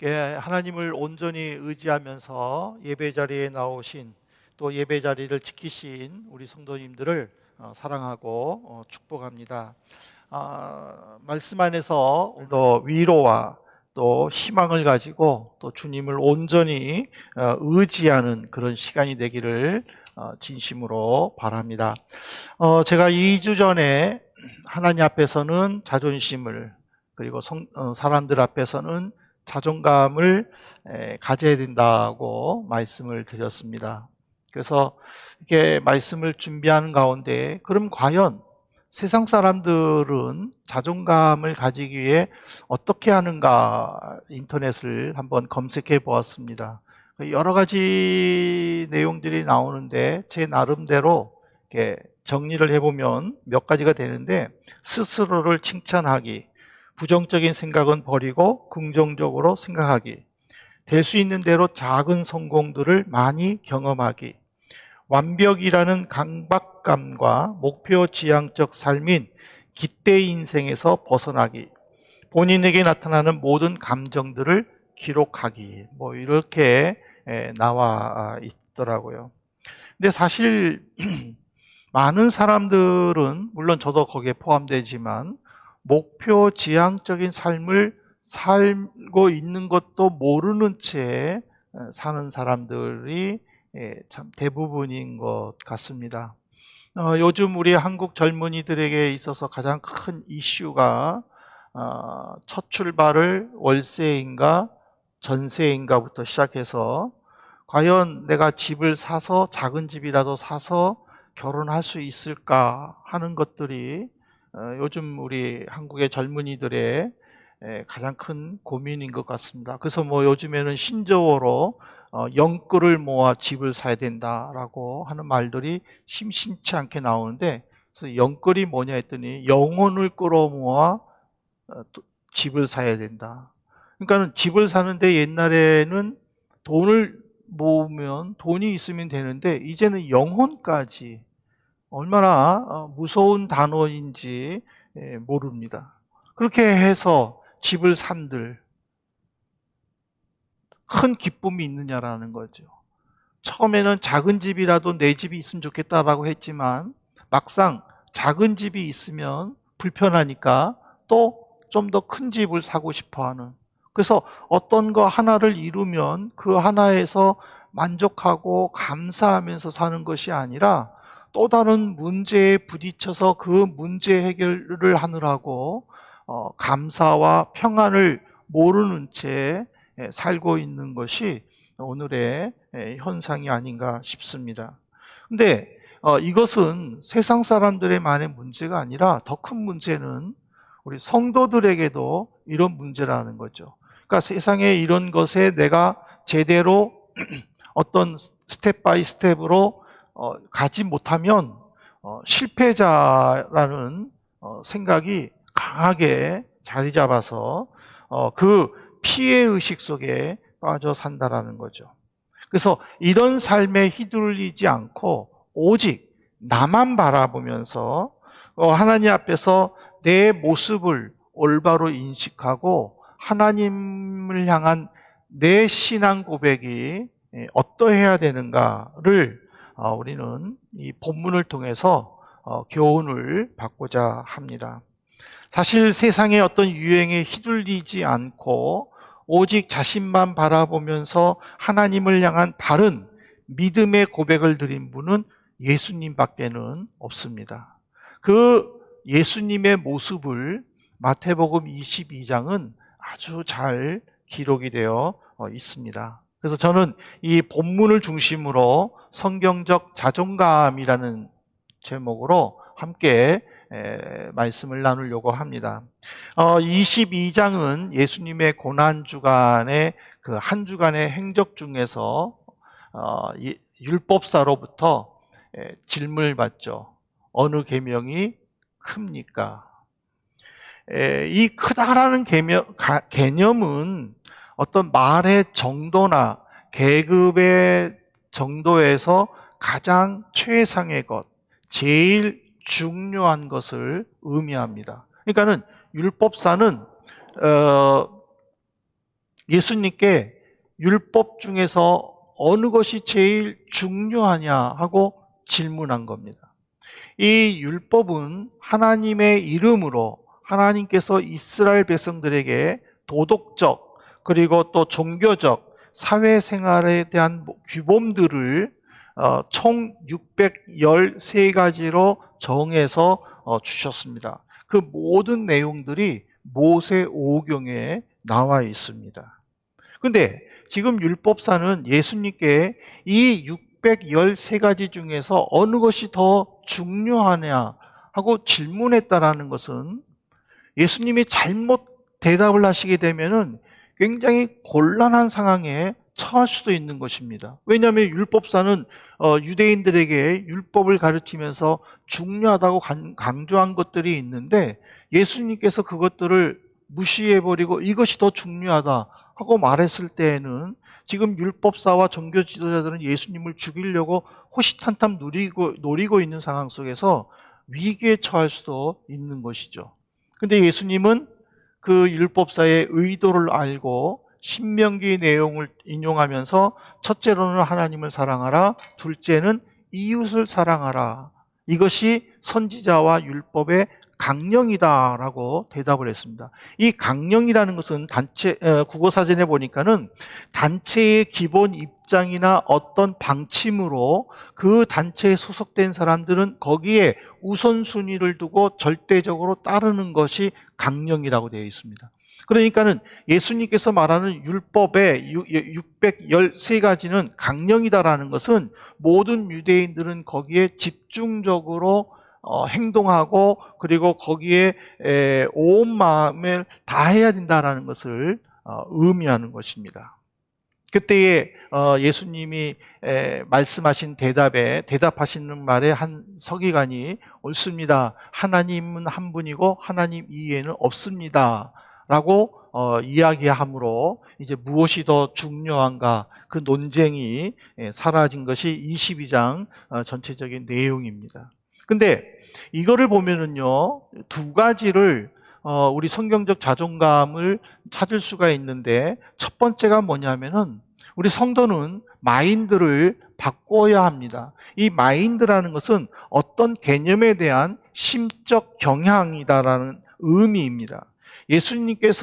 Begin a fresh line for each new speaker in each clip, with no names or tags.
하나님을 온전히 의지하면서 예배 자리에 나오신, 또 예배 자리를 지키신 우리 성도님들을 사랑하고 축복합니다. 말씀 안에서 또 위로와 또 희망을 가지고 또 주님을 온전히 의지하는 그런 시간이 되기를 진심으로 바랍니다. 제가 2주 전에 하나님 앞에서는 자존심을, 그리고 사람들 앞에서는 자존감을 가져야 된다고 말씀을 드렸습니다. 그래서 이렇게 말씀을 준비하는 가운데, 그럼 과연 세상 사람들은 자존감을 가지기 위해 어떻게 하는가, 인터넷을 한번 검색해 보았습니다. 여러 가지 내용들이 나오는데 제 나름대로 이렇게 정리를 해보면 몇 가지가 되는데, 스스로를 칭찬하기, 부정적인 생각은 버리고 긍정적으로 생각하기, 될 수 있는 대로 작은 성공들을 많이 경험하기, 완벽이라는 강박감과 목표 지향적 삶인 기대 인생에서 벗어나기, 본인에게 나타나는 모든 감정들을 기록하기, 이렇게 나와 있더라고요. 근데 사실 많은 사람들은, 물론 저도 거기에 포함되지만, 목표 지향적인 삶을 살고 있는 것도 모르는 채 사는 사람들이 참 대부분인 것 같습니다. 요즘 우리 한국 젊은이들에게 있어서 가장 큰 이슈가 첫 출발을 월세인가 전세인가부터 시작해서, 과연 내가 집을 사서, 작은 집이라도 사서 결혼할 수 있을까 하는 것들이 요즘 우리 한국의 젊은이들의 가장 큰 고민인 것 같습니다. 그래서 요즘에는 신조어로 영끌을 모아 집을 사야 된다라고 하는 말들이 심심치 않게 나오는데, 그래서 영끌이 뭐냐 했더니 영혼을 끌어모아 집을 사야 된다. 그러니까 집을 사는데 옛날에는 돈을 모으면, 돈이 있으면 되는데, 이제는 영혼까지, 얼마나 무서운 단어인지 모릅니다. 그렇게 해서 집을 산들 큰 기쁨이 있느냐라는 거죠. 처음에는 작은 집이라도 내 집이 있으면 좋겠다라고 했지만, 막상 작은 집이 있으면 불편하니까 또 좀 더 큰 집을 사고 싶어 하는, 그래서 어떤 거 하나를 이루면 그 하나에서 만족하고 감사하면서 사는 것이 아니라, 또 다른 문제에 부딪혀서 그 문제 해결을 하느라고 감사와 평안을 모르는 채 살고 있는 것이 오늘의 현상이 아닌가 싶습니다. 근데 이것은 세상 사람들의만의 문제가 아니라, 더 큰 문제는 우리 성도들에게도 이런 문제라는 거죠. 그러니까 세상에 이런 것에 내가 제대로 어떤 스텝 바이 스텝으로 가지 못하면 실패자라는 생각이 강하게 자리 잡아서 그 피해의식 속에 빠져 산다라는 거죠. 그래서 이런 삶에 휘둘리지 않고 오직 나만 바라보면서 하나님 앞에서 내 모습을 올바로 인식하고, 하나님을 향한 내 신앙 고백이 어떠해야 되는가를 우리는 이 본문을 통해서 교훈을 받고자 합니다. 사실 세상의 어떤 유행에 휘둘리지 않고 오직 자신만 바라보면서 하나님을 향한 바른 믿음의 고백을 드린 분은 예수님밖에는 없습니다. 그 예수님의 모습을 마태복음 22장은 아주 잘 기록이 되어 있습니다. 그래서 저는 이 본문을 중심으로 성경적 자존감이라는 제목으로 함께 말씀을 나누려고 합니다. 22장은 예수님의 고난주간의 그 한 주간의 행적 중에서 율법사로부터 질문을 받죠. 어느 계명이 큽니까? 이 크다라는 개념은 어떤 말의 정도나 계급의 정도에서 가장 최상의 것, 제일 중요한 것을 의미합니다. 그러니까는 율법사는 예수님께 율법 중에서 어느 것이 제일 중요하냐 하고 질문한 겁니다. 이 율법은 하나님의 이름으로 하나님께서 이스라엘 백성들에게 도덕적 그리고 또 종교적 사회생활에 대한 규범들을 총 613가지로 정해서 주셨습니다. 그 모든 내용들이 모세오경에 나와 있습니다. 근데 지금 율법사는 예수님께 이 613가지 중에서 어느 것이 더 중요하냐 하고 질문했다라는 것은 예수님이 잘못 대답을 하시게 되면은 굉장히 곤란한 상황에 처할 수도 있는 것입니다. 왜냐하면 율법사는 유대인들에게 율법을 가르치면서 중요하다고 강조한 것들이 있는데 예수님께서 그것들을 무시해버리고 이것이 더 중요하다 하고 말했을 때에는 지금 율법사와 종교 지도자들은 예수님을 죽이려고 호시탐탐 노리고 있는 상황 속에서 위기에 처할 수도 있는 것이죠. 근데 예수님은 그 율법사의 의도를 알고 신명기 내용을 인용하면서 첫째로는 하나님을 사랑하라, 둘째는 이웃을 사랑하라. 이것이 선지자와 율법의 강령이다라고 대답을 했습니다. 이 강령이라는 것은 국어사전에 보니까는 단체의 기본 입장이나 어떤 방침으로 그 단체에 소속된 사람들은 거기에 우선순위를 두고 절대적으로 따르는 것이 강령이라고 되어 있습니다. 그러니까는 예수님께서 말하는 율법의 613가지는 강령이다라는 것은 모든 유대인들은 거기에 집중적으로 행동하고 그리고 거기에 온 마음을 다해야 된다라는 것을 의미하는 것입니다. 그때에 예수님이 말씀하신 대답하시는 말에 한 서기관이 옳습니다. 하나님은 한 분이고 하나님 이외에는 없습니다. 라고 이야기함으로 이제 무엇이 더 중요한가 그 논쟁이 사라진 것이 22장 전체적인 내용입니다. 근데 이거를 보면은요, 두 가지를 우리 성경적 자존감을 찾을 수가 있는데 첫 번째가 뭐냐면은 우리 성도는 마인드를 바꿔야 합니다. 이 마인드라는 것은 어떤 개념에 대한 심적 경향이다라는 의미입니다. 예수님께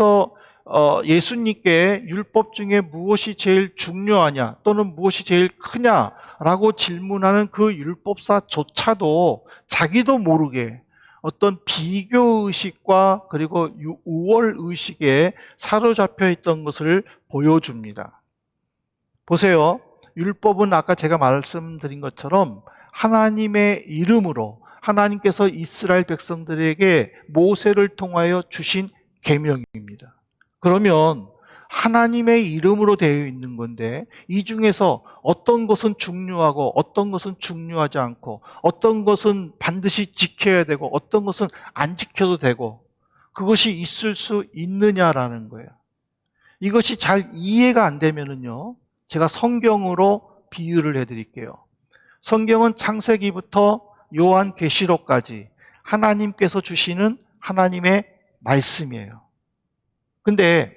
율법 중에 무엇이 제일 중요하냐 또는 무엇이 제일 크냐라고 질문하는 그 율법사조차도 자기도 모르게 어떤 비교의식과 그리고 우월의식에 사로잡혀 있던 것을 보여줍니다. 보세요. 율법은 아까 제가 말씀드린 것처럼 하나님의 이름으로 하나님께서 이스라엘 백성들에게 모세를 통하여 주신 계명입니다. 그러면 하나님의 이름으로 되어 있는 건데 이 중에서 어떤 것은 중요하고 어떤 것은 중요하지 않고 어떤 것은 반드시 지켜야 되고 어떤 것은 안 지켜도 되고 그것이 있을 수 있느냐라는 거예요. 이것이 잘 이해가 안 되면은요, 제가 성경으로 비유를 해드릴게요. 성경은 창세기부터 요한계시록까지 하나님께서 주시는 하나님의 말씀이에요. 근데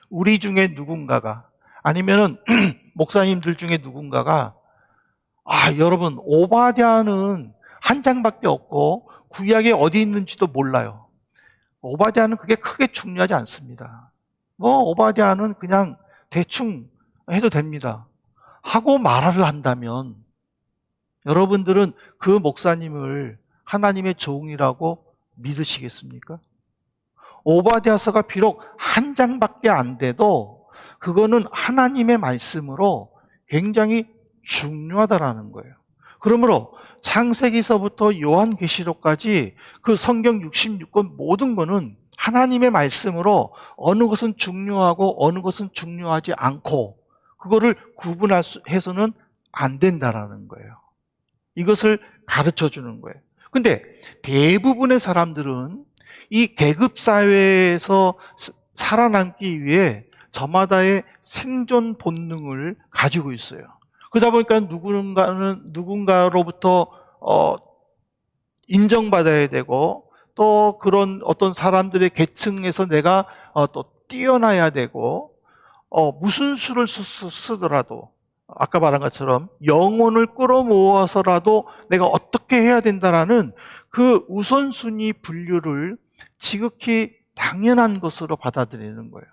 우리 중에 누군가가 아니면은 목사님들 중에 누군가가 여러분 오바댜는 한 장밖에 없고 구약에 어디 있는지도 몰라요. 오바댜는 그게 크게 중요하지 않습니다. 오바댜는 그냥 대충 해도 됩니다. 하고 말을 한다면 여러분들은 그 목사님을 하나님의 종이라고 믿으시겠습니까? 오바댜서가 비록 한 장밖에 안 돼도 그거는 하나님의 말씀으로 굉장히 중요하다라는 거예요. 그러므로 창세기서부터 요한계시록까지 그 성경 66권 모든 거는 하나님의 말씀으로 어느 것은 중요하고 어느 것은 중요하지 않고 그거를 구분해서는 안 된다라는 거예요. 이것을 가르쳐 주는 거예요. 근데 대부분의 사람들은 이 계급사회에서 살아남기 위해 저마다의 생존 본능을 가지고 있어요. 그러다 보니까 누군가로부터 인정받아야 되고 또 그런 어떤 사람들의 계층에서 내가 또 뛰어나야 되고 무슨 수를 쓰더라도 아까 말한 것처럼 영혼을 끌어모아서라도 내가 어떻게 해야 된다라는 그 우선순위 분류를 지극히 당연한 것으로 받아들이는 거예요.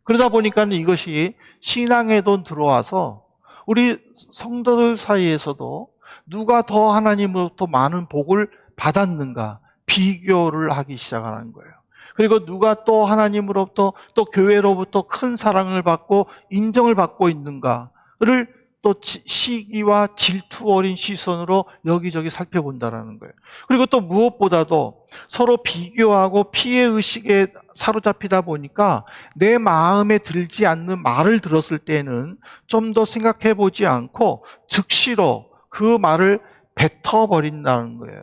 그러다 보니까 이것이 신앙에도 들어와서 우리 성도들 사이에서도 누가 더 하나님으로부터 많은 복을 받았는가 비교를 하기 시작하는 거예요. 그리고 누가 또 하나님으로부터 또 교회로부터 큰 사랑을 받고 인정을 받고 있는가를 또 시기와 질투 어린 시선으로 여기저기 살펴본다는 거예요. 그리고 또 무엇보다도 서로 비교하고 피해의식에 사로잡히다 보니까 내 마음에 들지 않는 말을 들었을 때는 좀 더 생각해 보지 않고 즉시로 그 말을 뱉어버린다는 거예요.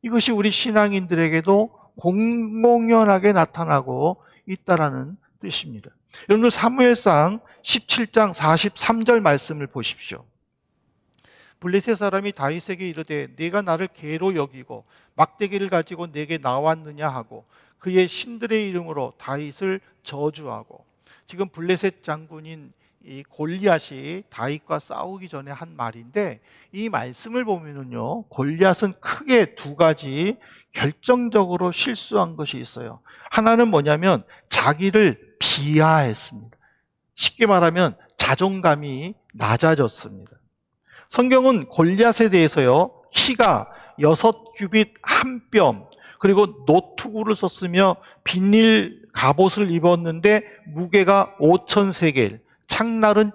이것이 우리 신앙인들에게도 공공연하게 나타나고 있다는 뜻입니다. 여러분들 사무엘상 17장 43절 말씀을 보십시오. 블레셋 사람이 다윗에게 이르되 네가 나를 개로 여기고 막대기를 가지고 내게 나왔느냐 하고 그의 신들의 이름으로 다윗을 저주하고, 지금 블레셋 장군인 이 골리앗이 다윗과 싸우기 전에 한 말인데, 이 말씀을 보면은요, 골리앗은 크게 두 가지 결정적으로 실수한 것이 있어요. 하나는 뭐냐면 자기를 비하했습니다. 쉽게 말하면 자존감이 낮아졌습니다. 성경은 골리앗에 대해서요, 키가 6규빗 1뼘, 그리고 노투구를 썼으며 비닐 갑옷을 입었는데 무게가 5,000세겔, 창날은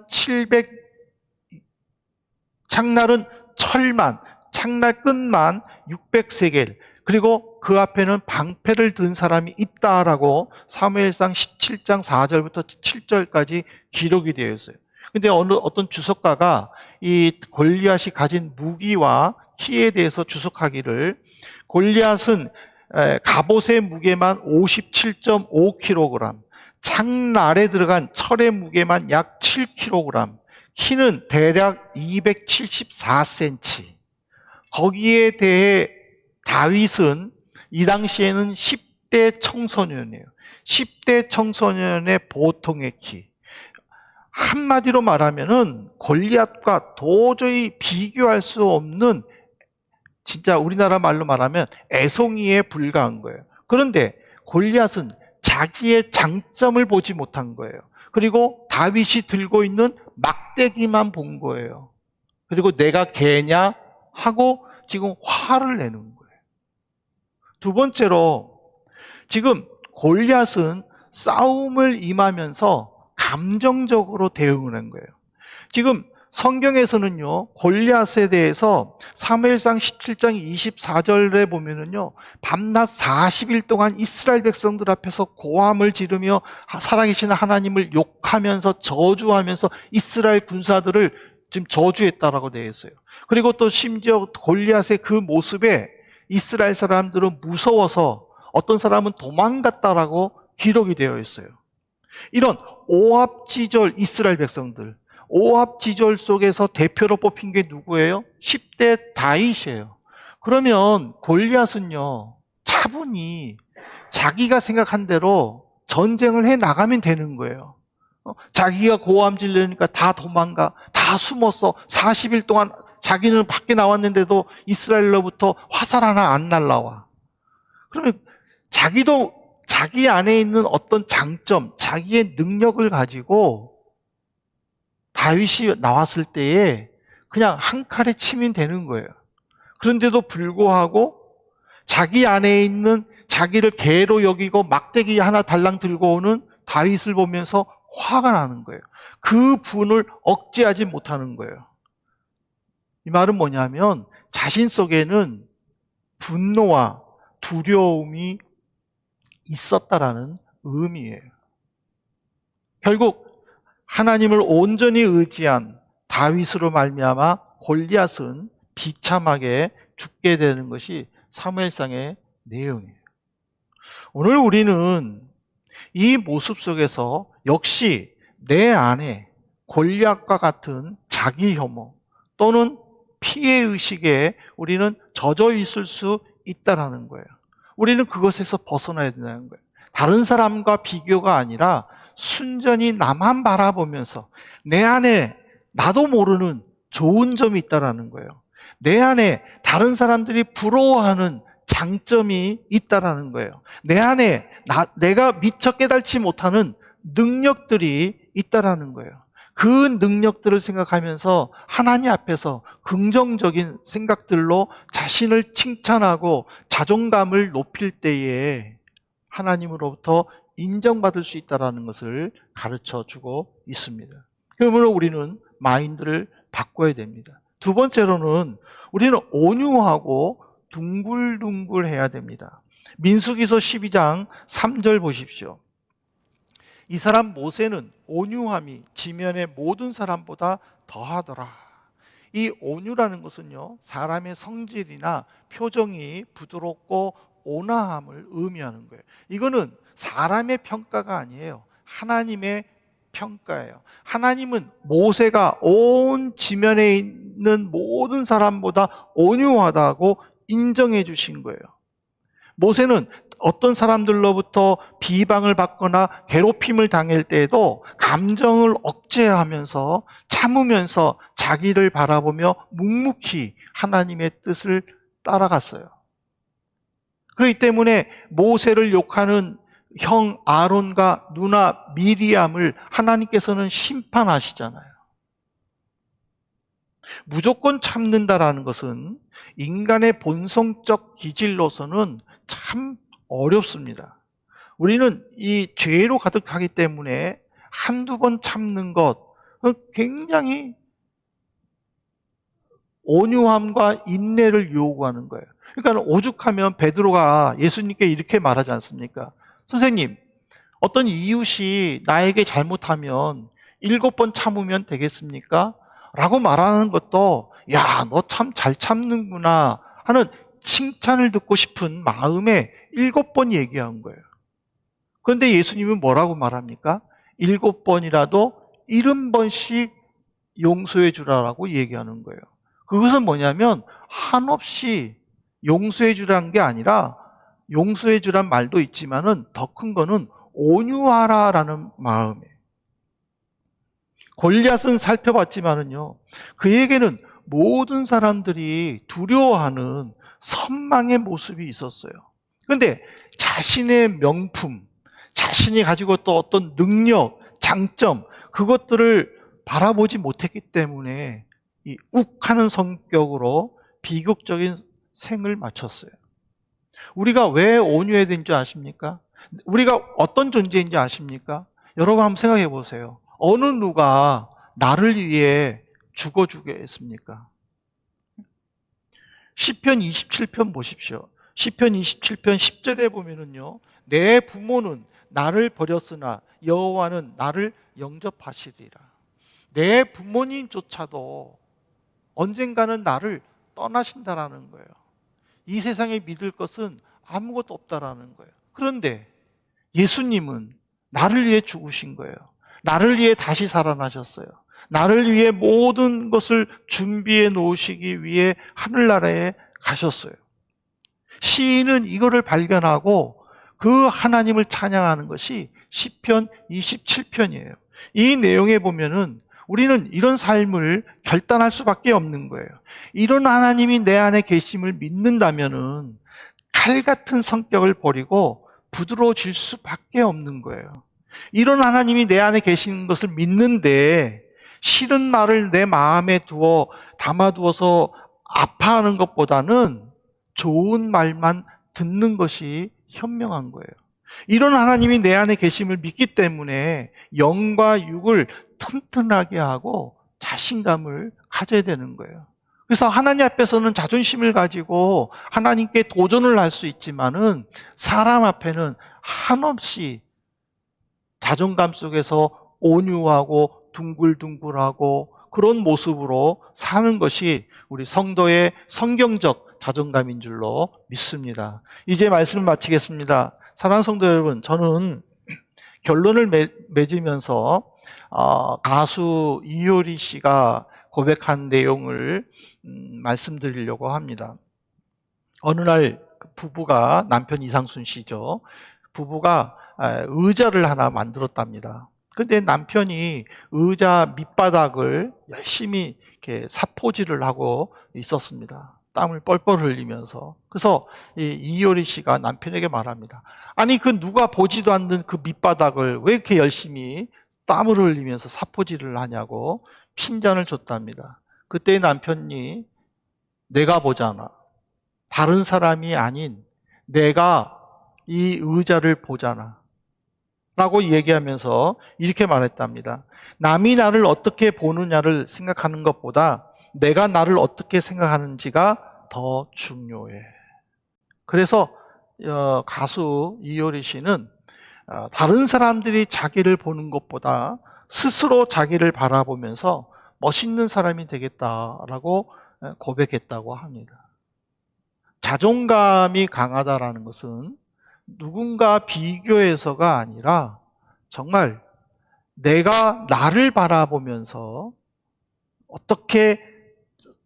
철만, 창날 끝만 600세겔, 그리고 그 앞에는 방패를 든 사람이 있다라고 사무엘상 17장 4절부터 7절까지 기록이 되어 있어요. 근데 어떤 주석가가 이 골리앗이 가진 무기와 키에 대해서 주석하기를, 골리앗은 갑옷의 무게만 57.5kg, 창날에 들어간 철의 무게만 약 7kg, 키는 대략 274cm. 거기에 대해 다윗은 이 당시에는 10대 청소년이에요. 10대 청소년의 보통의 키. 한마디로 말하면은 골리앗과 도저히 비교할 수 없는, 진짜 우리나라 말로 말하면 애송이에 불과한 거예요. 그런데 골리앗은 자기의 장점을 보지 못한 거예요. 그리고 다윗이 들고 있는 막대기만 본 거예요. 그리고 내가 개냐 하고 지금 화를 내는 거예요. 두 번째로, 지금 골리앗은 싸움을 임하면서 감정적으로 대응을 한 거예요. 지금 성경에서는요, 골리앗에 대해서 사무엘상 17장 24절에 보면은요, 밤낮 40일 동안 이스라엘 백성들 앞에서 고함을 지르며 살아계신 하나님을 욕하면서 저주하면서 이스라엘 군사들을 지금 저주했다라고 되어 있어요. 그리고 또 심지어 골리앗의 그 모습에 이스라엘 사람들은 무서워서 어떤 사람은 도망갔다라고 기록이 되어 있어요. 이런 오합지졸 이스라엘 백성들, 오합지졸 속에서 대표로 뽑힌 게 누구예요? 10대 다윗이에요. 그러면 골리앗은요, 차분히 자기가 생각한 대로 전쟁을 해 나가면 되는 거예요. 자기가 고함 지르니까 다 도망가, 다 숨었어. 40일 동안 자기는 밖에 나왔는데도 이스라엘로부터 화살 하나 안 날라와. 그러면 자기도 자기 안에 있는 어떤 장점, 자기의 능력을 가지고 다윗이 나왔을 때에 그냥 한 칼에 치면 되는 거예요. 그런데도 불구하고 자기 안에 있는, 자기를 개로 여기고 막대기 하나 달랑 들고 오는 다윗을 보면서 화가 나는 거예요. 그 분을 억제하지 못하는 거예요. 이 말은 뭐냐면 자신 속에는 분노와 두려움이 있었다라는 의미예요. 결국 하나님을 온전히 의지한 다윗으로 말미암아 골리앗은 비참하게 죽게 되는 것이 사무엘상의 내용이에요. 오늘 우리는 이 모습 속에서 역시 내 안에 골리앗과 같은 자기 혐오 또는 피해 의식에 우리는 젖어 있을 수 있다라는 거예요. 우리는 그것에서 벗어나야 된다는 거예요. 다른 사람과 비교가 아니라 순전히 나만 바라보면서 내 안에 나도 모르는 좋은 점이 있다라는 거예요. 내 안에 다른 사람들이 부러워하는 장점이 있다라는 거예요. 내 안에 내가 미처 깨달지 못하는 능력들이 있다라는 거예요. 그 능력들을 생각하면서 하나님 앞에서 긍정적인 생각들로 자신을 칭찬하고 자존감을 높일 때에 하나님으로부터 인정받을 수 있다는 것을 가르쳐 주고 있습니다. 그러므로 우리는 마인드를 바꿔야 됩니다. 두 번째로는 우리는 온유하고 둥글둥글해야 됩니다. 민수기서 12장 3절 보십시오. 이 사람 모세는 온유함이 지면의 모든 사람보다 더하더라. 이 온유라는 것은요, 사람의 성질이나 표정이 부드럽고 온화함을 의미하는 거예요. 이거는 사람의 평가가 아니에요. 하나님의 평가예요. 하나님은 모세가 온 지면에 있는 모든 사람보다 온유하다고 인정해 주신 거예요. 모세는 어떤 사람들로부터 비방을 받거나 괴롭힘을 당할 때에도 감정을 억제하면서 참으면서 자기를 바라보며 묵묵히 하나님의 뜻을 따라갔어요. 그렇기 때문에 모세를 욕하는 형 아론과 누나 미리암을 하나님께서는 심판하시잖아요. 무조건 참는다라는 것은 인간의 본성적 기질로서는 참 어렵습니다. 우리는 이 죄로 가득하기 때문에 한두 번 참는 것은 굉장히 온유함과 인내를 요구하는 거예요. 그러니까 오죽하면 베드로가 예수님께 이렇게 말하지 않습니까? 선생님, 어떤 이웃이 나에게 잘못하면 7번 참으면 되겠습니까? 라고 말하는 것도 야, 너 참 잘 참는구나 하는 칭찬을 듣고 싶은 마음에 7번 얘기한 거예요. 그런데 예수님은 뭐라고 말합니까? 7번이라도 70번씩 용서해 주라라고 얘기하는 거예요. 그것은 뭐냐면 한없이 용서해 주라는 게 아니라 용서해 주란 말도 있지만은 더 큰 거는 온유하라라는 마음이에요. 골리앗은 살펴봤지만은요, 그에게는 모든 사람들이 두려워하는 선망의 모습이 있었어요. 그런데 자신의 명품, 자신이 가지고 또 어떤 능력, 장점, 그것들을 바라보지 못했기 때문에 이 욱하는 성격으로 비극적인 생을 마쳤어요. 우리가 왜 온유해야 되는지 아십니까? 우리가 어떤 존재인지 아십니까? 여러분 한번 생각해 보세요. 어느 누가 나를 위해 죽어주겠습니까? 시편 27편 보십시오. 시편 27편 10절에 보면은요, 내 부모는 나를 버렸으나 여호와는 나를 영접하시리라. 내 부모님조차도 언젠가는 나를 떠나신다라는 거예요. 이 세상에 믿을 것은 아무것도 없다라는 거예요. 그런데 예수님은 나를 위해 죽으신 거예요. 나를 위해 다시 살아나셨어요. 나를 위해 모든 것을 준비해 놓으시기 위해 하늘나라에 가셨어요. 시인은 이거를 발견하고 그 하나님을 찬양하는 것이 시편 27편이에요. 이 내용에 보면은 우리는 이런 삶을 결단할 수밖에 없는 거예요. 이런 하나님이 내 안에 계심을 믿는다면은 칼 같은 성격을 버리고 부드러워질 수밖에 없는 거예요. 이런 하나님이 내 안에 계시는 것을 믿는데 싫은 말을 내 마음에 담아두어서 아파하는 것보다는 좋은 말만 듣는 것이 현명한 거예요. 이런 하나님이 내 안에 계심을 믿기 때문에 영과 육을 튼튼하게 하고 자신감을 가져야 되는 거예요. 그래서 하나님 앞에서는 자존심을 가지고 하나님께 도전을 할 수 있지만은 사람 앞에는 한없이 자존감 속에서 온유하고 둥글둥글하고 그런 모습으로 사는 것이 우리 성도의 성경적 자존감인 줄로 믿습니다. 이제 말씀을 마치겠습니다. 사랑하는 성도 여러분, 저는 결론을 맺으면서 가수 이효리 씨가 고백한 내용을 말씀드리려고 합니다. 어느 날 부부가, 남편 이상순 씨죠. 부부가 의자를 하나 만들었답니다. 근데 남편이 의자 밑바닥을 열심히 이렇게 사포질을 하고 있었습니다. 땀을 뻘뻘 흘리면서. 그래서 이효리 씨가 남편에게 말합니다. 아니, 그 누가 보지도 않는 그 밑바닥을 왜 이렇게 열심히 땀을 흘리면서 사포질을 하냐고 핀잔을 줬답니다. 그때 남편이 내가 보잖아. 다른 사람이 아닌 내가 이 의자를 보잖아. 라고 얘기하면서 이렇게 말했답니다. 남이 나를 어떻게 보느냐를 생각하는 것보다 내가 나를 어떻게 생각하는지가 더 중요해. 그래서 가수 이효리 씨는 다른 사람들이 자기를 보는 것보다 스스로 자기를 바라보면서 멋있는 사람이 되겠다라고 고백했다고 합니다. 자존감이 강하다라는 것은 누군가 비교해서가 아니라 정말 내가 나를 바라보면서 어떻게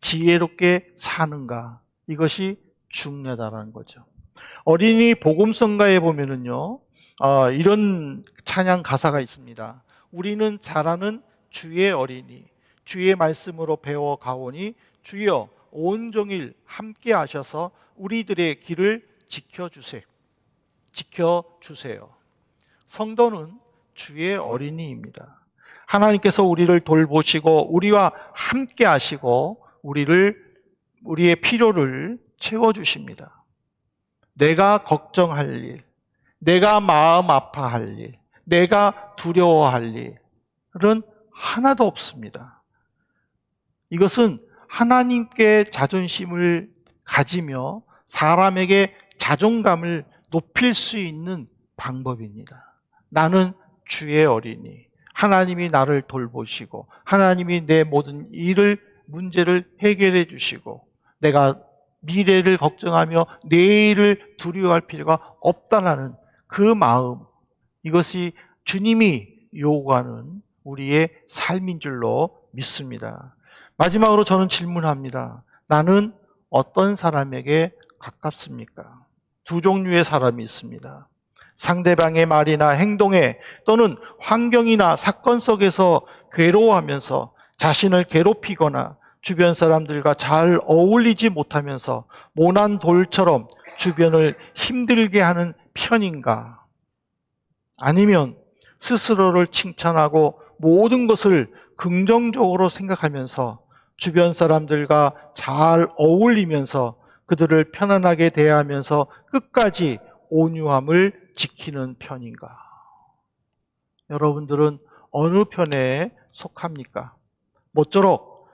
지혜롭게 사는가, 이것이 중요하다는 거죠. 어린이 복음성가에 보면은요, 이런 찬양 가사가 있습니다. 우리는 자라는 주의 어린이, 주의 말씀으로 배워 가오니 주여 온종일 함께 하셔서 우리들의 길을 지켜주세요. 성도는 주의 어린이입니다. 하나님께서 우리를 돌보시고 우리와 함께 하시고 우리의 필요를 채워주십니다. 내가 걱정할 일, 내가 마음 아파할 일, 내가 두려워할 일은 하나도 없습니다. 이것은 하나님께 자존심을 가지며 사람에게 자존감을 높일 수 있는 방법입니다. 나는 주의 어린이, 하나님이 나를 돌보시고 하나님이 내 모든 문제를 해결해 주시고 내가 미래를 걱정하며 내일을 두려워할 필요가 없다라는 그 마음, 이것이 주님이 요구하는 우리의 삶인 줄로 믿습니다. 마지막으로 저는 질문합니다. 나는 어떤 사람에게 가깝습니까? 두 종류의 사람이 있습니다. 상대방의 말이나 행동에 또는 환경이나 사건 속에서 괴로워하면서 자신을 괴롭히거나 주변 사람들과 잘 어울리지 못하면서 모난 돌처럼 주변을 힘들게 하는 편인가? 아니면 스스로를 칭찬하고 모든 것을 긍정적으로 생각하면서 주변 사람들과 잘 어울리면서 그들을 편안하게 대하면서 끝까지 온유함을 지키는 편인가? 여러분들은 어느 편에 속합니까? 모쪼록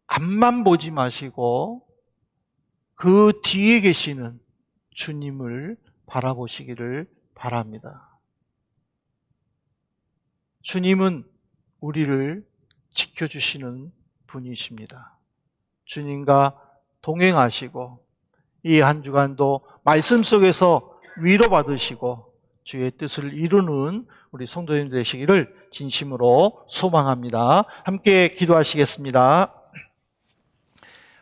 앞만 보지 마시고 그 뒤에 계시는 주님을 바라보시기를 바랍니다. 주님은 우리를 지켜주시는 분이십니다. 주님과 동행하시고 이 한 주간도 말씀 속에서 위로받으시고 주의 뜻을 이루는 우리 성도님 되시기를 진심으로 소망합니다. 함께 기도하시겠습니다.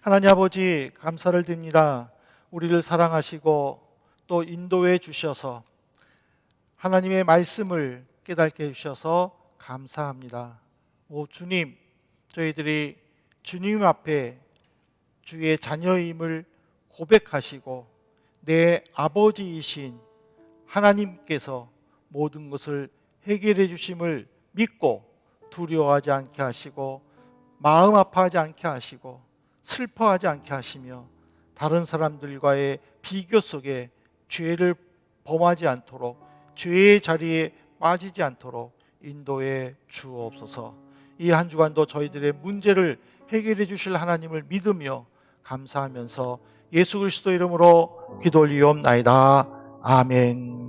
하나님 아버지, 감사를 드립니다. 우리를 사랑하시고 또 인도해 주셔서 하나님의 말씀을 깨닫게 해주셔서 감사합니다. 오 주님, 저희들이 주님 앞에 주의 자녀임을 고백하시고 내 아버지이신 하나님께서 모든 것을 해결해 주심을 믿고 두려워하지 않게 하시고 마음 아파하지 않게 하시고 슬퍼하지 않게 하시며 다른 사람들과의 비교 속에 죄를 범하지 않도록 죄의 자리에 빠지지 않도록 인도해 주옵소서. 이 한 주간도 저희들의 문제를 해결해 주실 하나님을 믿으며 감사하면서 예수 그리스도 이름으로 기도 올리옵나이다. 아멘.